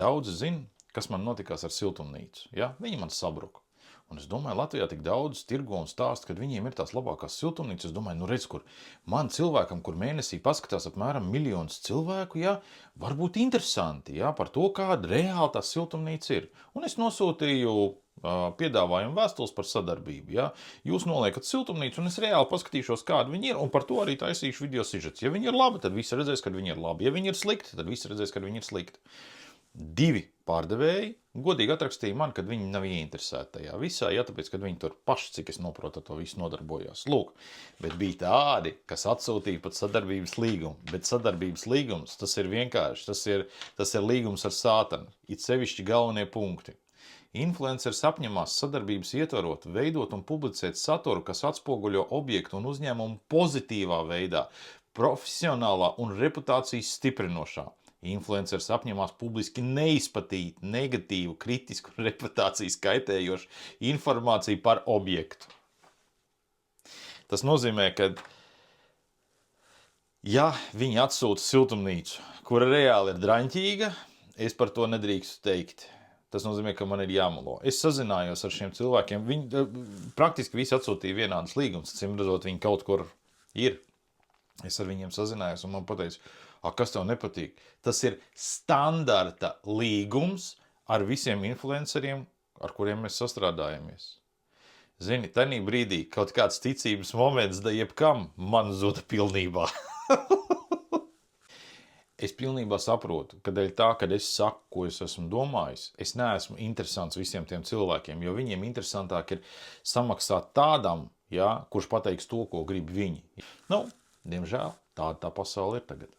Daudzi zina, kas man notikās ar siltumnīcu. Ja? Viņi man sabruka. Un es domāju, Latvijā tik daudz tirgo un stāst, kad viņiem ir tās labākās siltumnīcas. Es domāju, nu redz, kur man cilvēkam, kur mēnesī paskatās apmēram 1 miljons cilvēku, ja, var būt interesanti, ja, par to, kāda reāli tā siltumnīca ir. Un es nosūtīju piedāvājumu vēstules par sadarbību. Ja. Jūs noliekat siltumnīcu, un es reāli paskatīšos, kāda viņi ir, un par to arī taisīšu video sižets. Ja viņi ir labi, tad visi redzēs, kad viņi ir labi. Ja viņi ir slikti, tad visi redzēs, kad viņi ir slikti. 2 pārdevēji godīgi atrakstīja man, kad viņi nav ieinteresēti tajā visā, ja, tāpēc, kad viņi tur paši, cik es noprotu, ar to visu nodarbojās. Lūk, bet bija tādi, kas atsūtīja pat sadarbības līgumu, bet sadarbības līgums, tas ir vienkārši, tas ir līgums ar sātanu, it sevišķi galvenie punkti. Influenceris apņemās sadarbības ietvarot, veidot un publicēt saturu, kas atspoguļo objektu un uzņēmumu pozitīvā veidā, profesionālā un reputācijas stiprinošā. Influenceris apņemās publiski neizplatīt negatīvu, kritisku un reputācijas kaitējošu informāciju par objektu. Tas nozīmē, ka, ja viņi atsūta siltumnīcu, kura reāli ir draņķīga, es par to nedrīkstu teikt. Tas nozīmē, ka man ir jāmelo. Es sazinājos ar šiem cilvēkiem. Viņi praktiski visi atsūtīja vienādas līgumus. Cimredzot, viņi kaut kur ir. Es ar viņiem sazinājos un man pateicu, kas tev nepatīk? Tas ir standarta līgums ar visiem influenceriem, ar kuriem mēs sastrādājamies. Zini, tajā brīdī kaut kāds ticības moments, da jebkam man zuda pilnībā. Es pilnībā saprotu, ka dēļ tā, kad es saku, ko es esmu domājis, es neesmu interesants visiem tiem cilvēkiem, jo viņiem interesantāk ir samaksāt tādam, ja, kurš pateiks to, ko grib viņi. Nu, diemžēl, tāda tā pasaule ir tagad.